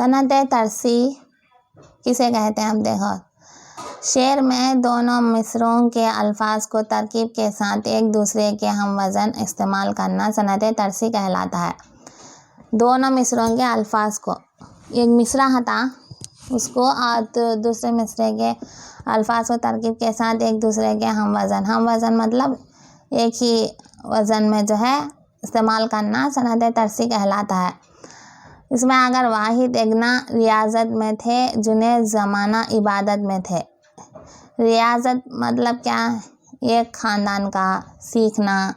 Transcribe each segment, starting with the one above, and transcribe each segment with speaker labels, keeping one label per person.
Speaker 1: सनद तरसी किसे कहते हैं? अब देखो, शेर में दोनों मिसरों के अल्फाज को तरकीब के साथ एक दूसरे के हम वज़न इस्तेमाल करना सनद तरसी कहलाता है। दोनों मिसरों के अल्फाज को, एक मिसरा था उसको और दूसरे मिसरे के अल्फाज को तरकीब के साथ एक दूसरे के हम वज़न मतलब एक ही वज़न में जो है इस्तेमाल करना सनद तरसी कहलाता है। इसमें अगर वाहिद एगना रियाजत में थे, जुने ज़माना इबादत में थे। रियाजत मतलब क्या? एक ख़ानदान का सीखना,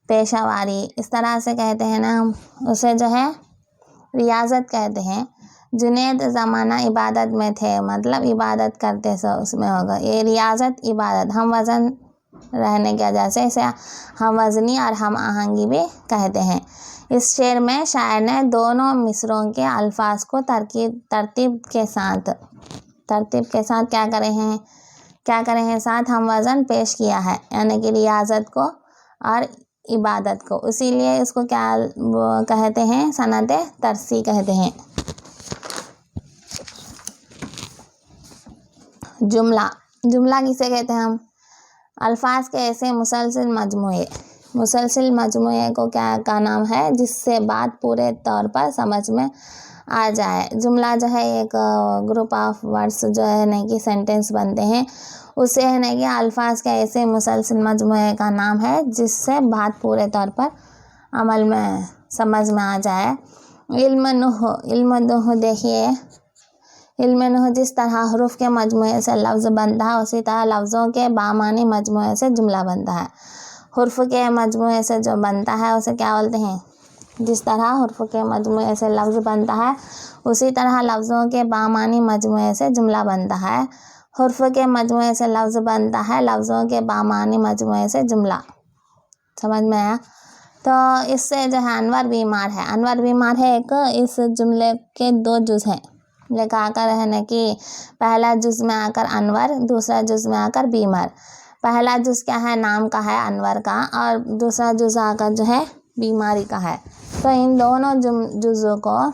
Speaker 1: पेशावारी, इस तरह से कहते हैं ना हम, उसे जो है रियाजत कहते हैं। जुनेद ज़माना इबादत में थे मतलब इबादत करते सो उसमें होगा। ये रियाजत इबादत हम वज़न रहने की वजह से इसे हम वज़नी और हम आहंगी भी कहते हैं। इस शेर में शायर ने दोनों मिसरों के अल्फाज को तरतीब के साथ क्या करे हैं साथ हम वज़न पेश किया है, यानी कि रियाजत को और इबादत को, इसीलिए इसको क्या कहते हैं? सनद तरसी कहते हैं। जुमला किसे कहते हैं हम? अल्फाज के ऐसे मुसलसिल मजमूए को क्या का नाम है जिससे बात पूरे तौर पर समझ में आ जाए। जुमला जो है एक ग्रुप ऑफ वर्ड्स जो है नहीं कि सेंटेंस बनते हैं, उसे है नहीं कि अल्फाज के ऐसे मुसलसिल मजमूए का नाम है जिससे बात पूरे तौर पर अमल में समझ में आ जाए। इल्म नुह देखिए, इल्म नुह जिस तरह हरूफ के मजमूए से लफ्ज़ बनता है उसी तरह लफ्ज़ों के बामानी मजमूए से जुमला बनता है। हुर्फ के मजमूए से जो बनता है उसे क्या बोलते हैं? जिस तरह हुर्फ के मजमूए से लफ्ज़ बनता है उसी तरह लफ्ज़ों के बामानी मजमूए से जुमला बनता है। हुर्फ के मजमूए से लफ्ज़ बनता है, लफ्ज़ों के बामानी मजमूए से जुमला। समझ में आया? तो इससे जो है अनवर बीमार है एक, इस जुमले के 2 जुज़ हैं। लेकर आकर है ना कि पहला जुज़ में आकर अनवर, दूसरा जुज़ में आकर बीमार। पहला जुज़ क्या है? नाम का है अनवर का, और दूसरा जुज़ आकर जो है बीमारी का है। तो इन दोनों जुज़ों को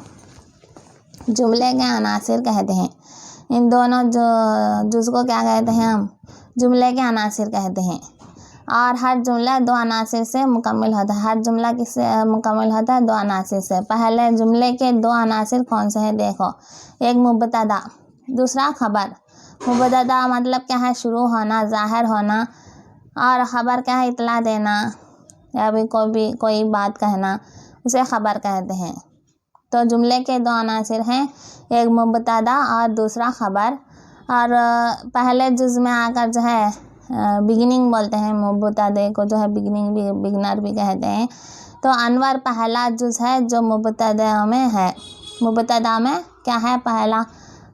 Speaker 1: जुमले के अनासिर कहते हैं। इन दोनों जुज़ को क्या कहते हैं हम? जुमले के अनासिर कहते हैं। और हर जुमला 2 अनासिर से मुकम्मल होता है। हर जुमला किससे मुकम्मल होता है? 2 अनासिर से। पहले जुमले के 2 अनासिर कौन से हैं? देखो, एक मुब्तदा, दूसरा खबर। मुब्तदा मतलब क्या है? शुरू होना, ज़ाहिर होना, और ख़बर क्या है? इतला देना या भी कोई बात कहना, उसे ख़बर कहते हैं। तो जुमले के 2 अनासिर हैं, एक मुब्तदा और दूसरा ख़बर। और पहले जुज़ में आकर जो है बिगिनिंग बोलते हैं, मुब्तदे को जो है बिगनर भी कहते हैं। तो अनवर पहला जुज़ है जो मुब्तदा में है। मुब्तदा में क्या है? पहला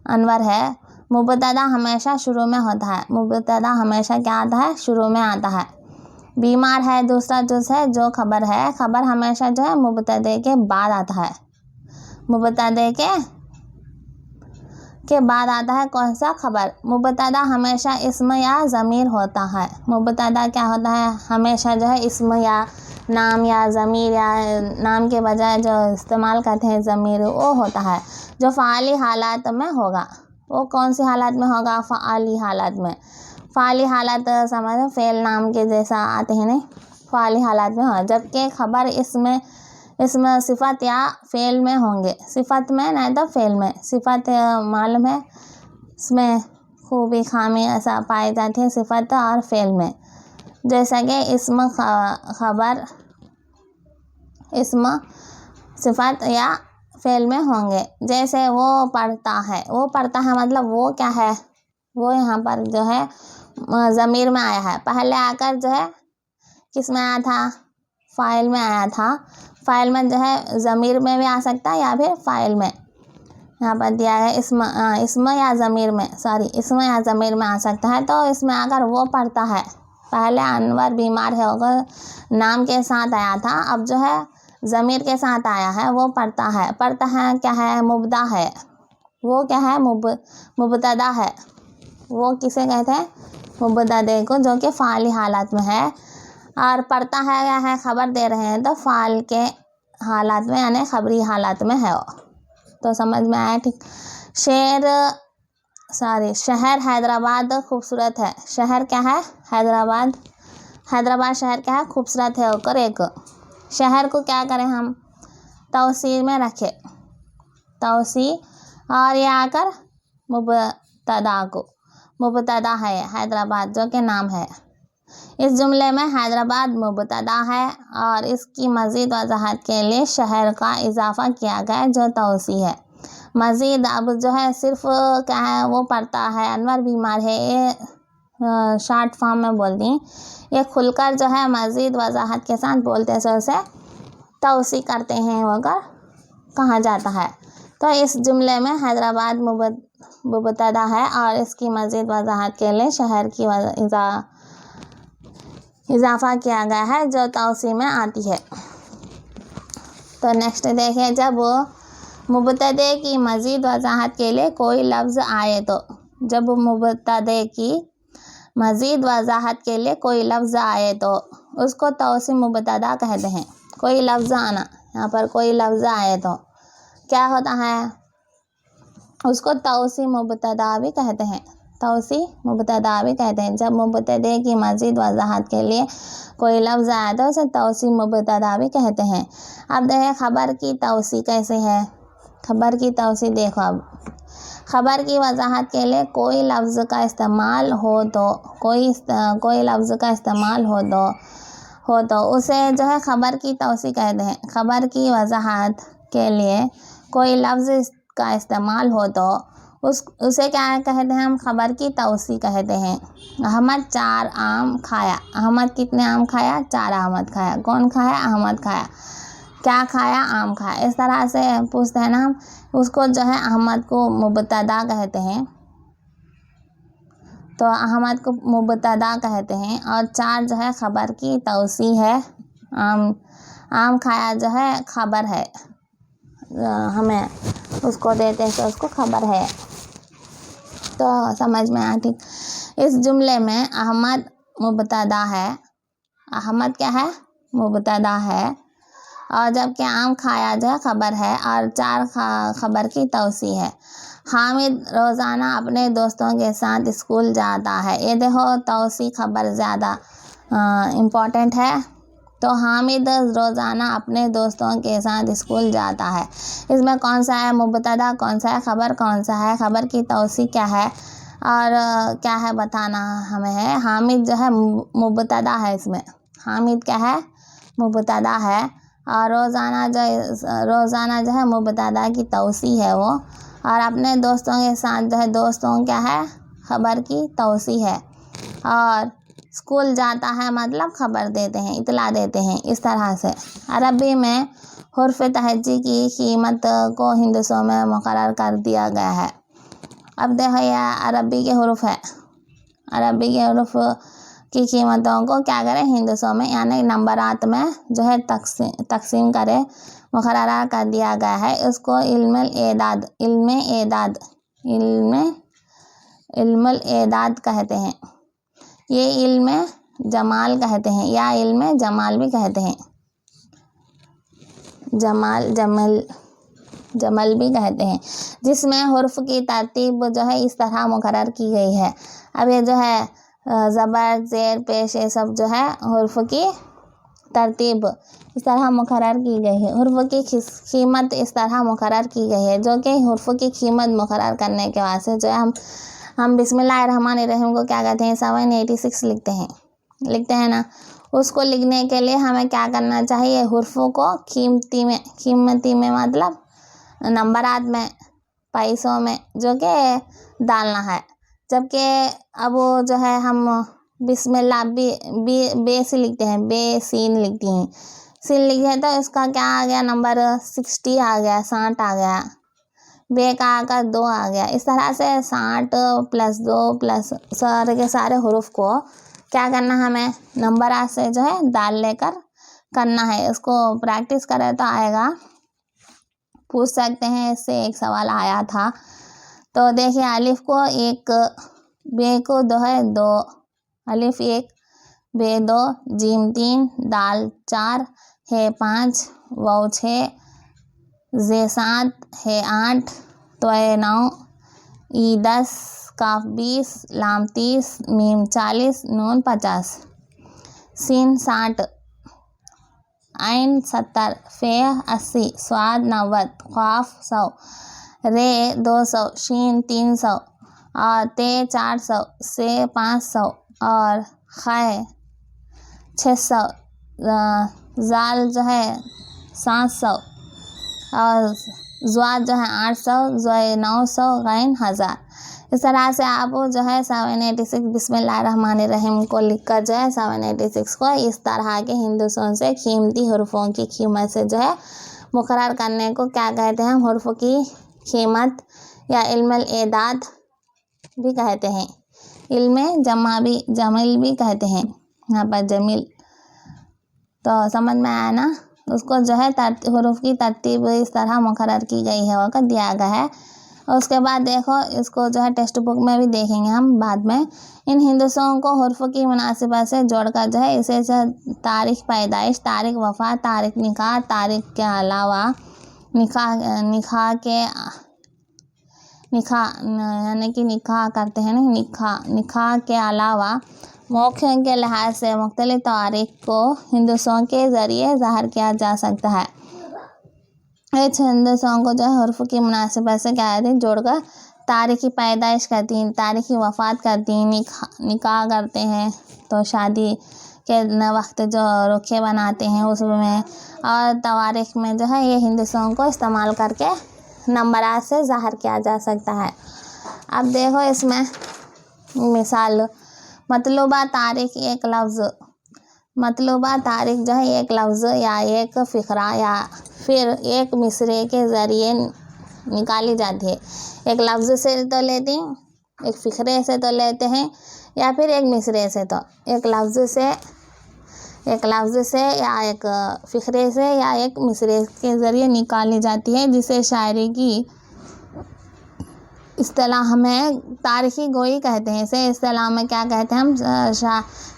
Speaker 1: अनवर है। मुब्तदा हमेशा शुरू में होता है। मुब्तदा हमेशा क्या आता है? शुरू में आता है। बीमार है दूसरा जुज़ है जो खबर है। खबर हमेशा जो है मुब्तदे के बाद आता है। मुब्तदे के बाद आता है कौन सा? खबर। मुब्तदा हमेशा इस्म या ज़मीर होता है। मुब्तदा क्या होता है? हमेशा जो है इस्म या नाम या ज़मीर या नाम के बजाय जो इस्तेमाल करते हैं ज़मीर, वो होता है जो फ़ाली हालात में होगा। वो कौन सी हालत में होगा? फ़ाली हालत में। फ़ाली हालत समझो फ़ेल नाम के जैसा आते हैं नहीं, फ़ाली हालत में हो। जबकि खबर इसमें सिफ़त या फ़ेल में होंगे। सिफ़त में नहीं तो फ़ेल में। सिफ़त मालूम है, इसमें खूबी खामी ऐसा पाई जाती है सिफ़त और फ़ेल में। जैसा कि इस्म खबर इस्म सिफ़त या फ़ेल में होंगे। जैसे वो पढ़ता है मतलब वो क्या है? वो यहाँ पर जो है ज़मीर में आया है। पहले आकर जो है किस में आया था? फ़ाइल में आया था। फ़ाइल में जो है ज़मीर में भी आ सकता है या फिर फ़ाइल में। यहाँ पर दिया है इस्म या ज़मीर में, इस्म या ज़मीर में आ सकता है। तो इसमें अगर वो पढ़ता है, पहले अनवर बीमार है होगा नाम के साथ आया था, अब जो है ज़मीर के साथ आया है। वो पढ़ता है क्या है? मुब्तदा है। वो क्या है? मुब्तदा है। वो किसे कहते हैं? मुब्तदे को, जो कि फ़ाली हालत में है। और पढ़ता है क्या है? खबर दे रहे हैं तो फ़ाल के हालात में यानी खबरी हालात में है वो। तो समझ में आया, ठीक। शहर हैदराबाद खूबसूरत है। शहर क्या है? हैदराबाद। हैदराबाद शहर क्या है? खूबसूरत है होकर एक। शहर को क्या करें हम? तौसी में रखें, तौसी, और ये आकर मुबतदा को, मुबतदा है हैदराबाद जो कि नाम है। इस जुमले में हैदराबाद मुबतदा है और इसकी मज़ीद वजाहत के लिए शहर का इजाफा किया गया जो तौसी है। मज़ीद अब जो है सिर्फ क्या है वो पढ़ता है, अनवर बीमार है, ये शॉर्ट फॉर्म में बोल दी। ये खुलकर जो है मज़ीद वजाहत के साथ बोलते हैं, उसे तौसी करते हैं वगैरह कहा जाता है। तो इस जुमले में हैदराबाद मुबतदा है और इसकी मज़ीद वजाहत के लिए शहर की इजाफा किया गया है जो तौसी में आती है। तो नेक्स्ट देखें, जब मुबतदे की मज़ीद वजाहत के लिए कोई लफ्ज़ आए तो, जब मुबतदे की मज़ीद वजाहत के लिए कोई लफ्ज़ आए तो उसको तौसी मुबतदा कहते हैं। कोई लफ्ज़ आना, यहाँ पर कोई लफ्ज़ आए तो क्या होता है? उसको तौसी मुबतदा भी कहते हैं, तौसी मुबतदा भी कहते हैं। जब मुबतदे की मज़ीद वजाहत के लिए कोई लफ्ज़ आया तो उसे तौसी मुबतदा भी कहते हैं। अब देखें खबर की तौसी कैसे है। खबर की तौसी देखो, अब खबर की वजाहत के लिए कोई लफ्ज़ का इस्तेमाल हो तो, कोई लफ्ज़ का इस्तेमाल हो तो उसे जो है खबर की तौसी कहते हैं। खबर की वजाहत के लिए कोई लफ्ज़ का इस्तेमाल हो तो उसे क्या कहते हैं? हम खबर की तौसी कहते हैं। अहमद 4 आम खाया। अहमद कितने आम खाया? 4 अहमद खाया। कौन खाया? अहमद खाया। क्या खाया? आम खाया। इस तरह से पूछते हैं ना हम, उसको जो है अहमद को मुबतदा कहते हैं। तो अहमद को मुबतदा कहते हैं और 4 जो है खबर की तौसी है। आम खाया जो है खबर है, हमें उसको देते हैं तो उसको खबर है। तो समझ में आया, ठीक। इस जुमले में अहमद मुबतदा है, अहमद क्या है? मुबतदा है, और जबकि आम खाया जो है खबर है और 4 खबर की तौसी है। हामिद रोज़ाना अपने दोस्तों के साथ स्कूल जाता है। ये देखो तौसी खबर ज़्यादा इम्पोर्टेंट है। तो हामिद रोज़ाना अपने दोस्तों के साथ स्कूल जाता है। इसमें कौन सा है मुबतदा, कौन सा है खबर, कौन सा है खबर की तौसी क्या है और क्या है बताना हमें है। हामिद जो है मुबतदा है, इसमें हामिद क्या है? मुबतदा है, और रोज़ाना जो है मुबतदा की तौसी है वो, और अपने दोस्तों के साथ जो है दोस्तों क्या है? खबर की तौसी है, और स्कूल जाता है मतलब खबर देते हैं, इतला देते हैं। इस तरह से अरबी में हुर्फ तहज्जी की कीमत को हिंदसों में मुकर्रर कर दिया गया है। अब देखो यह अरबी के हुर्फ है, अरबी के हुर्फ की कीमतों को क्या करें? हिंदसों में यानी नंबरात में जो है तकसीम करे, मुकर्रर कर दिया गया है। इसको इल्मुल एदाद कहते हैं। ये इल्म जमाल कहते हैं, या इल्म जमाल भी कहते हैं, जमल भी कहते हैं, जिसमें हुर्फ की तरतीब जो है इस तरह मुकर्रर की गई है। अब ये जो है ज़बर, ज़ेर, पेश, ये सब जो है हुर्फ की तरतीब इस तरह मुकर्रर की गई है। हुर्फ की कीमत इस तरह मुकर्रर की गई है, जो कि हुर्फ की कीमत मुकर्रर करने के वास्ते जो है हम बिस्मिल्लाहिर्रहमानिर्रहीम को क्या कहते हैं? 786 लिखते हैं ना। उसको लिखने के लिए हमें क्या करना चाहिए? हुर्फों को कीमती में मतलब नंबरात में, पैसों में जो कि डालना है। जबकि अब वो जो है हम बिस्मिल्लाह बे से लिखते हैं, बे सीन लिखती हैं, सीन लिखे हैं तो इसका क्या आ गया? नंबर 60 आ गया, 60 आ गया। बे का आकर 2 आ गया। इस तरह से 60 + 2 + सारे के सारे हुरूफ को क्या करना हमें? नंबर से जो है डाल लेकर करना है। इसको प्रैक्टिस करें तो आएगा, पूछ सकते हैं। इससे एक सवाल आया था। तो देखिए अलिफ को 1, बे को 2 है 2, अलिफ 1, बे 2, जीम 3, दाल 4, है 5, वाव 6, जे 7, हे 8, तोय 9, ई 10, काफ 20, लाम 30, मीम 40, नून 50, सीन 60, आइन 70, फे 80, स्वाद 90, ख्वाफ 100, रे 200, शीन 300 और ते 400, से 500 और खै 600, जाल जो है 700 और ज़्वाद जो है 800, ज़ोय 900, गैन 1000। इस तरह से आप जो है 786 बिस्मिल्लाहिर्रहमानिर्रहीम को लिखकर जो है 786 को इस तरह के हिंदुस्तान से कीमती हुर्फ़ों की कीमत से जो है मुकर्रर करने को क्या कहते हैं? हुर्फ़ की कीमत या इल्मुल एदाद भी कहते हैं। इल्म जमील भी कहते हैं। यहाँ पर जमील तो समझ में आया ना। उसको जो है हुरूफ की तरतीब इस तरह मुकर्रर की गई है, वक़्त दिया गया है। और उसके बाद देखो इसको जो है टेक्स्ट बुक में भी देखेंगे हम बाद में। इन हिंदुओं को हुर्फ़ की मुनासिबत से जोड़कर जो है इसे तारीख़ पैदाइश, तारीख़ वफ़ात, तारीख़ निकाह, तारीख़ के अलावा यानी कि निकाह करते हैं ना, निकाह के अलावा मौक़े के लिहाज से मुख्तलिफ़ तारीख़ को हिंदुओं के ज़रिए ज़ाहिर किया जा सकता है। इस हिंदुओं को जो है हुर्फ़ की मुनासिबत से क्या है जोड़कर तारीख़ी पैदाइश करती हैं, तारीख़ी वफ़ात करती हैं, निकाह करते हैं तो शादी के वक्त जो रुखे बनाते हैं उसमें, और तवारीख़ में जो है ये हिंदुओं को इस्तेमाल करके नंबरात से ज़ाहिर किया जा सकता है। अब देखो इसमें मिसाल, मतलूबा तारीख़ एक लफ्ज़, मतलूबा तारीख़ जो है एक लफ्ज़ या एक फ़िक्रा या फिर एक मिसरे के ज़रिए निकाली जाती है। एक लफ्ज़ से तो लेती, एक फ़िक्रे से तो लेते हैं या फिर एक मिसरे से। तो एक लफ्ज़ से या एक फ़िक्रे से या एक मिसरे के ज़रिए निकाली जाती है, जिसे शायरी की इस्तिलाह में तारीख़ी गोई कहते हैं। इसे इस्तिलाह में क्या कहते हैं हम?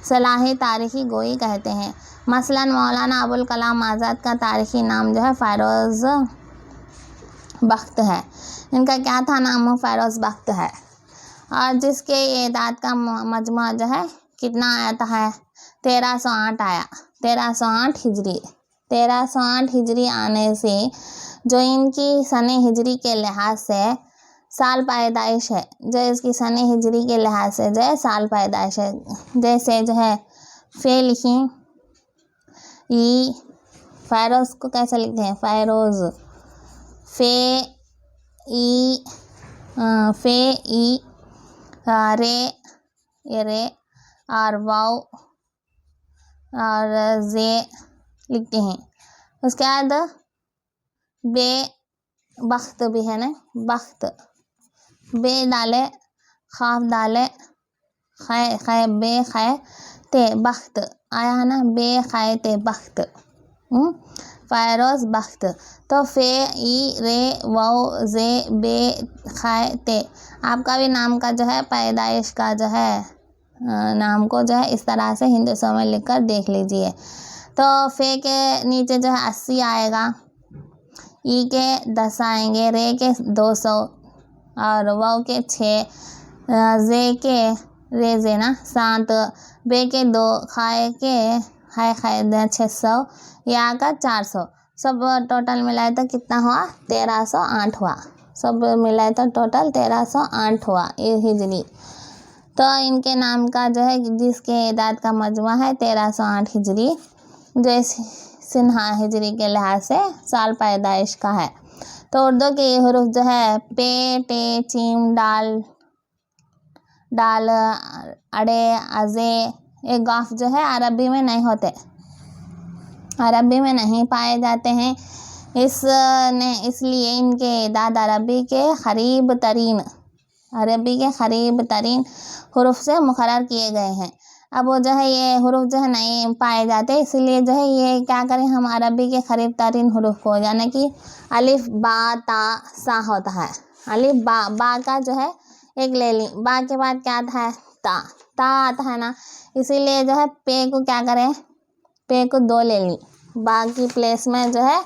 Speaker 1: सलाही तारीख़ी गोई कहते हैं। मसलन मौलाना अबुल कलाम आज़ाद का तारीख़ी नाम जो है फ़ैरोज़ बख्त है। इनका क्या था नाम? फ़ैरोज़ बख्त है। और जिसके एदाद का मजमा जो है कितना आया है? 1308 आया। 1308 हिजरी। 1308 हिजरी आने से जो इनकी सने हिजरी के लिहाज से साल पैदाइश है, जो इसकी सने हिजरी के लिहाज से जो है साल पैदाइश है। जैसे जो है फ़े लिखी, ई, फ़ैरोज़ को कैसे लिखते हैं? फ़ैरोज़, फ़े ई, रे, ये रे, और वाव और जे लिखते हैं। उसके बाद बे बख्त भी है ना, बख्त, बे डाले, खाफ डाले, खै बे खै ते बख्त आया है ना, बे खै ते बख्त, फ़ैरोज़ बख्त। तो फ़े ई रे वाव जे बे खै ते, आपका भी नाम का जो है पैदाइश का जो है नाम को जो है इस तरह से हिंदुस्तान में लिखकर देख लीजिए। तो फ़े के नीचे जो है 80 आएगा, ई के 10 आएंगे, रे के 200 और वाव के 6, जे के रेजे ना 7, बे के 2, खाए के खाए 600, या का 400। सब टोटल मिलाए तो कितना हुआ? 1308 हुआ। सब मिलाए तो टोटल 1308 हुआ ये हिजरी। तो इनके नाम का जो है जिसके एदाद का मजमा है 1308 हिजरी, जो इस सिन्हा हिजरी के लिहाज से साल पैदाइश का है। तो उर्दू के ये हुरूफ जो है पे, टे, चीम, डाल, अड़े, अजे, ये गाफ जो है अरबी में नहीं होते, अरबी में नहीं पाए जाते हैं। इसलिए इनके एदाद अरबी के करीब तरीन हुरूफ से मुकर्रर किए गए हैं। अब वो जो है ये हुरूफ जो है नहीं पाए जाते, इसलिए जो है ये क्या करें हम अरबी के करीब तरीन हुरूफ को, यानी कि अलिफ बा ता सा होता है। अलिफ बा का जो है एक ले ली, बा के बाद क्या आता है? ता आता है ना, इसीलिए जो है पे को क्या करें? पे को 2 ले ली, बा की प्लेस में जो है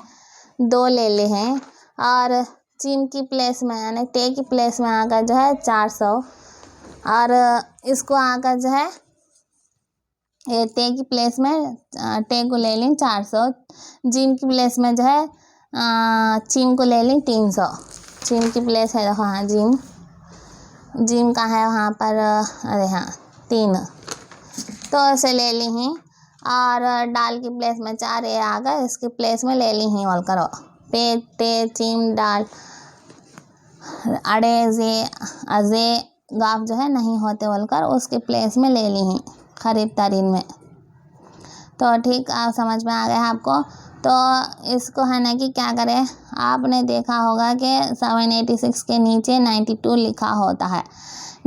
Speaker 1: 2 ले ली हैं। और चीम की प्लेस में यानी टे की प्लेस में आकर जो है 400, और इसको आकर जो है ये टे की प्लेस में टे को ले लें 400, जिम की प्लेस में जो है चीम को ले लें 300। चीम की प्लेस है, देखो हाँ जिम का है वहाँ पर, अरे हाँ 3, तो ऐसे ले ली ही। और डाल की प्लेस में 4 ये आ गए, इसकी प्लेस में ले ली ही बोल करो पे टे चीम डाल अड़े जे अजे गाफ जो है नहीं होते बोलकर उसके प्लेस में ले ली ही खरीब तरीन में। तो ठीक, आप समझ में आ गया आपको। तो इसको है ना कि क्या करें, आपने देखा होगा कि 786 के नीचे 92 लिखा होता है,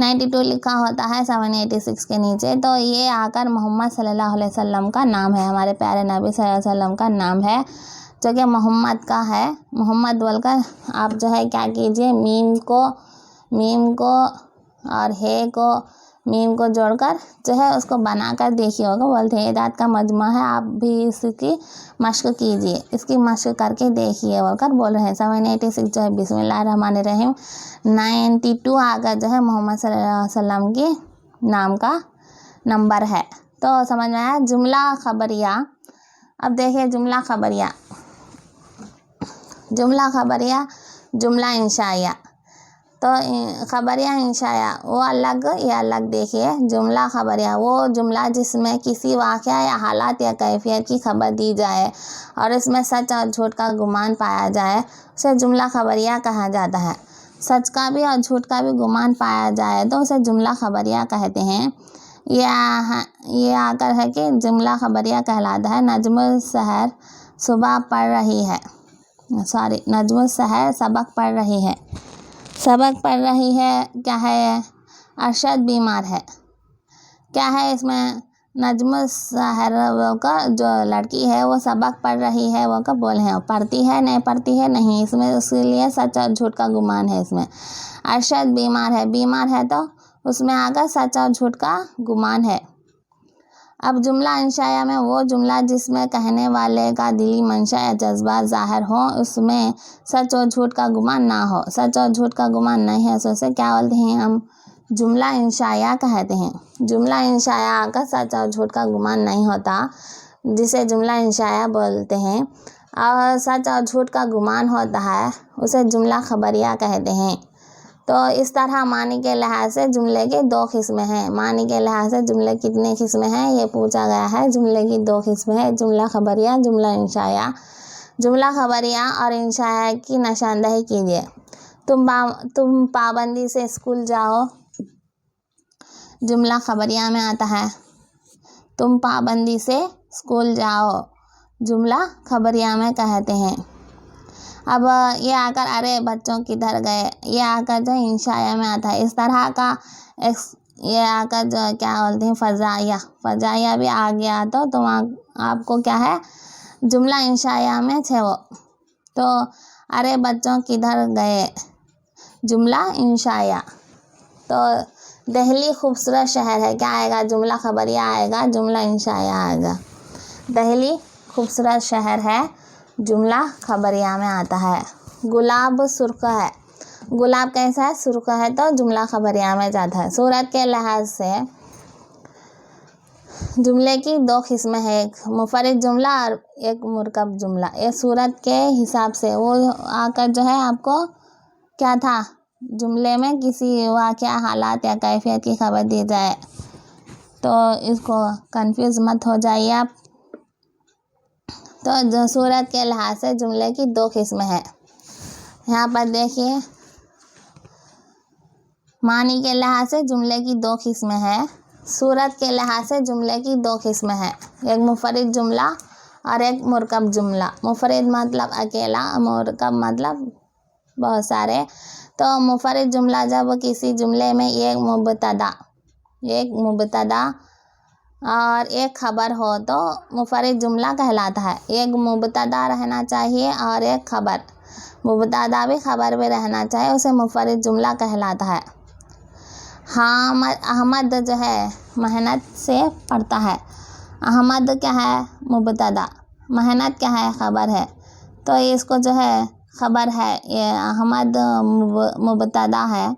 Speaker 1: 92 लिखा होता है 786 के नीचे। तो ये आकर मोहम्मद सल्लल्लाहु अलैहि वसल्लम का नाम है, हमारे प्यारे नबी सल्लल्लाहु अलैहि वसल्लम का नाम है, जो कि मोहम्मद का है। मोहम्मद बोलकर आप जो है क्या कीजिए, मीम को और हे को मीम को जोड़कर जो है उसको बनाकर देखिए होगा, बोलते हैं दांत का मजमा है, आप भी इसकी मश्क कीजिए, इसकी मश्क करके देखिए बोलकर बोल रहे हैं। 786 जो है बिस्मिल्लाहिर्रहमानिर्रहीम 92 आकर जो है मोहम्मद सल्लल्लाहु अलैहि वसल्लम की नाम का नंबर है। तो समझ में आया। जुमला खबरिया, अब देखिए जुमला खबरिया, जुमला इंशाइया। तो खबरिया इंशाया वो अलग, ये अलग देखिए। जुमला खबरिया वो जुमला जिसमें किसी वाक़या या हालात या कैफियत की खबर दी जाए और इसमें सच और झूठ का गुमान पाया जाए, उसे जुमला खबरिया कहा जाता है। सच का भी और झूठ का भी गुमान पाया जाए तो उसे जुमला खबरिया कहते हैं। ये आकर है कि जुमला खबरिया कहलाता है। नजमुल सहर सुबह पढ़ रही है, नजमुल सहर सबक पढ़ रही है, क्या है, अरशद बीमार है, क्या है इसमें, नजमुल सहर वो का जो लड़की है वो सबक पढ़ रही है, वो का बोल है, पढ़ती है नहीं पढ़ती है नहीं, इसमें उसके लिए सच और झूठ का गुमान है। इसमें अरशद बीमार है तो उसमें आकर सच और झूठ का गुमान है। अब जुमला इंशाया में वो जुमला जिसमें कहने वाले का दिली मंशा या जज्बा ज़ाहिर हो, उसमें सच और झूठ का गुमान ना हो। सच और झूठ का गुमान नहीं है, तो उसे क्या बोलते हैं हम, जुमला इंशाया कहते हैं। जुमला इंशाया का सच और झूठ का गुमान नहीं होता, जिसे जुमला इंशाया बोलते हैं। और सच और झूठ का गुमान होता है, उसे जुमला खबरिया कहते हैं। तो इस तरह मानी के लिहाज से जुमले के 2 किस्में हैं। मानी के लिहाज से जुमले कितने किस्में हैं ये पूछा गया है। जुमले की 2 किस्में हैं, जुमला खबरिया, जुमला इंशाया। जुमला खबरिया और इंशाया की निशानदेही कीजिए। तुम पाबंदी से स्कूल जाओ, जुमला खबरिया में आता है। तुम पाबंदी से स्कूल जाओ, जुमला खबरिया में कहते हैं। अब ये आकर अरे बच्चों किधर गए, ये आकर जो इंशाया में आता है। इस तरह का ये आकर जो क्या बोलते हैं, फजाया भी आ गया तो तुम आपको क्या है, जुमला इंशाया में थे वो। तो अरे बच्चों किधर गए, जुमला इंशाया। तो दिल्ली खूबसूरत शहर है, क्या आएगा, जुमला खबरिया आएगा, जुमला इंशाया आएगा। दिल्ली खूबसूरत शहर है, जुमला खबरिया में आता है। गुलाब सुर्ख है, गुलाब कैसा है, सुर्ख है, तो जुमला खबरिया में जाता है। सूरत के लिहाज से जुमले की 2 किस्में हैं, एक मुफरद जुमला और एक मुरकब जुमला। ये सूरत के हिसाब से वो आकर जो है आपको क्या था, जुमले में किसी वाक़या हालात या कैफियत की खबर दी जाए, तो इसको कंफ्यूज मत हो जाइए आप। तो जो सूरत के लिहाज से जुमले की 2 किस्में हैं। यहाँ पर देखिए, मानी के लिहाज से जुमले की 2 किस्में हैं। सूरत के लिहाज से जुमले की 2 किस्में हैं, एक मुफरद जुमला और एक मुरकब जुमला। मुफरद मतलब अकेला, मुरकब मतलब बहुत सारे। तो मुफरद जुमला जब किसी जुमले में एक मुबतदा और एक खबर हो तो मुफरद जुमला कहलाता है। एक मुबतदा रहना चाहिए और एक खबर, मुबतदा भी खबर भी रहना चाहिए, उसे मुफरद जुमला कहलाता है। हाँ, अहमद जो है मेहनत से पढ़ता है। अहमद क्या है, मुबतदा, मेहनत क्या है, खबर है। तो इसको जो है खबर है, ये अहमद मुबतदा है,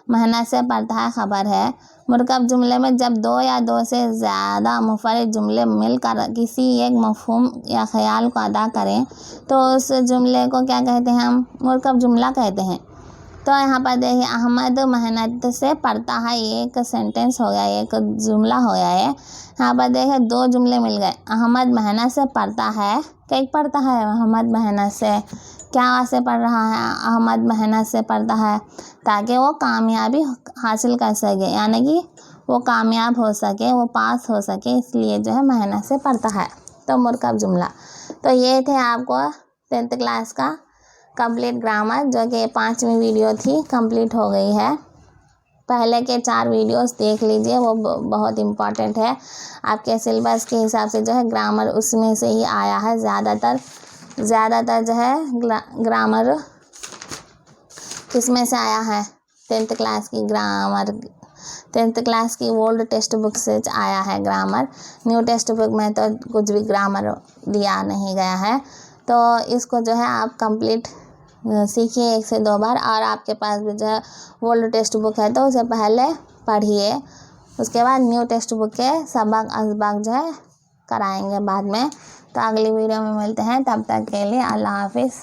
Speaker 1: मेहनत से पढ़ता है खबर है। मुरकब जुमले में जब दो या दो से ज़्यादा मुफरद जुमले मिलकर किसी एक मफहूम या ख्याल को अदा करें तो उस जुमले को क्या कहते हैं? हम मुरकब जुमला कहते हैं। तो यहाँ पर देखिए, अहमद मेहनत से पढ़ता है, ये एक सेंटेंस हो गया, एक जुमला हो गया है। यहाँ पर देखिए दो जुमले मिल गए। अहमद मेहनत से पढ़ता है, क्या पढ़ता है? अहमद मेहनत से, क्या वास्ते पढ़ रहा है? अहमद मेहनत से पढ़ता है ताकि वो कामयाबी हासिल कर सके, यानी कि वो कामयाब हो सके, वो पास हो सके, इसलिए जो है मेहनत से पढ़ता है। तो मुरकब जुमला। तो ये थे आपको 10th क्लास का कंप्लीट ग्रामर, जो कि 5वीं वीडियो थी, कंप्लीट हो गई है। पहले के 4 वीडियोस देख लीजिए, वो बहुत इम्पॉर्टेंट है आपके सिलेबस के हिसाब से, जो है ग्रामर उसमें से ही आया है। ज़्यादातर जो है ग्रामर किसमें से आया है? 10th क्लास की ग्रामर, 10th क्लास की ओल्ड टेक्स्ट बुक से आया है ग्रामर। न्यू टेक्स्ट बुक में तो कुछ भी ग्रामर दिया नहीं गया है। तो इसको जो है आप कंप्लीट सीखिए 1 से 2 बार, और आपके पास भी जो है ओल्ड टेक्स्ट बुक है तो उसे पहले पढ़िए, उसके बाद न्यू टेक्स्ट बुक के सबक असबाक जो है कराएंगे बाद में। तो अगली वीडियो में मिलते हैं, तब तक के लिए अल्लाह हाफिज़।